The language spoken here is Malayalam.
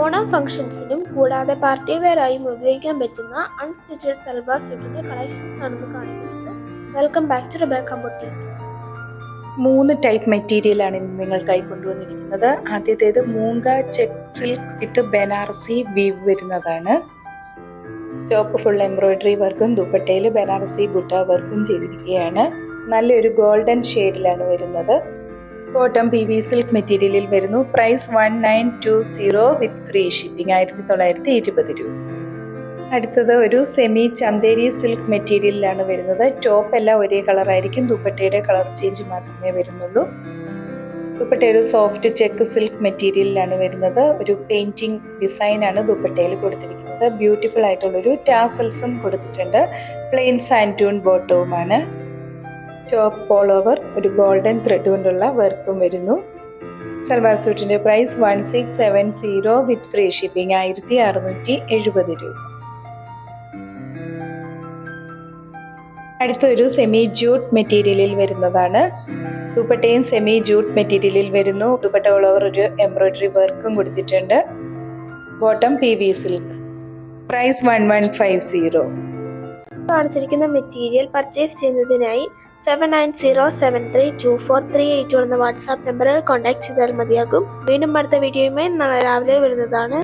ഓണം ഫംഗ്ഷൻസിനും കൂടാതെ പാർട്ടി വെയറായും ഉപയോഗിക്കാൻ പറ്റുന്ന അൺസ്റ്റിച്ചഡ് സൽവാർ സ്യൂട്ടിന്റെ കളക്ഷൻസ് ആണ് ഇന്ന് കാണിക്കുന്നത്. Welcome back to Rebecca boutique. 3 type മെറ്റീരിയലാണ് ഇന്ന് നിങ്ങൾക്കായി കൊണ്ടുവന്നിരിക്കുന്നത്. ആദ്യത്തേത് moonga check silk with Banarasi weave വരുന്നതാണ്. ടോപ്പ് ഫുൾ എംബ്രോയിഡറി വർക്കും ദുപ്പട്ടയിൽ ബനാറസി ബുട്ട വർക്കും ചെയ്തിരിക്കുകയാണ്. നല്ലൊരു ഗോൾഡൻ ഷെയ്ഡിലാണ് വരുന്നത്. ബോട്ടം PV സിൽക്ക് മെറ്റീരിയലിൽ വരുന്നു. പ്രൈസ് 1920 വിത്ത് ഫ്രീ ഷിപ്പിംഗ്, 1920 രൂപ. അടുത്തത് ഒരു സെമി ചന്തേരി സിൽക്ക് മെറ്റീരിയലിലാണ് വരുന്നത്. ടോപ്പ് എല്ലാം ഒരേ കളറായിരിക്കും, ദുപ്പട്ടയുടെ കളർ ചേഞ്ച് മാത്രമേ വരുന്നുള്ളൂ. ദുപ്പട്ട ഒരു സോഫ്റ്റ് ചെക്ക് സിൽക്ക് മെറ്റീരിയലിലാണ് വരുന്നത്. ഒരു പെയിന്റിംഗ് ഡിസൈനാണ് ദുപ്പട്ടയിൽ കൊടുത്തിരിക്കുന്നത്. ബ്യൂട്ടിഫുൾ ആയിട്ടുള്ളൊരു ടാസൽസും കൊടുത്തിട്ടുണ്ട്. പ്ലെയിൻ സാൻറ്റൂൺ ബോട്ടവുമാണ്. ടോപ്പ് ഓൾ ഓവർ ഒരു ഗോൾഡൻ ത്രെഡ് കൊണ്ടുള്ള വർക്കും വരുന്നു. സൽവാർ സ്യൂട്ടിന്റെ പ്രൈസ് 1670 വിത്ത് ഫ്രീ ഷിപ്പിംഗ്, 1670 രൂപ. അടുത്തൊരു സെമി ജൂട്ട് മെറ്റീരിയലിൽ വരുന്നതാണ്. ദുപ്പട്ടയും സെമി ജൂട്ട് മെറ്റീരിയലിൽ വരുന്നു. ദുപ്പട്ട ഓൾ ഓവർ ഒരു എംബ്രോയിഡറി വർക്കും കൊടുത്തിട്ടുണ്ട്. Bottom PV silk, price 1150. കാണിച്ചിരിക്കുന്ന മെറ്റീരിയൽ പർച്ചേസ് ചെയ്യുന്നതിനായി 7907324381 എന്ന വാട്സാപ്പ് നമ്പറിൽ കോൺടാക്ട് ചെയ്താൽ മതിയാകും. വീണ്ടും അടുത്ത വീഡിയോയുമായി നാളെ രാവിലെ വരുന്നതാണ്.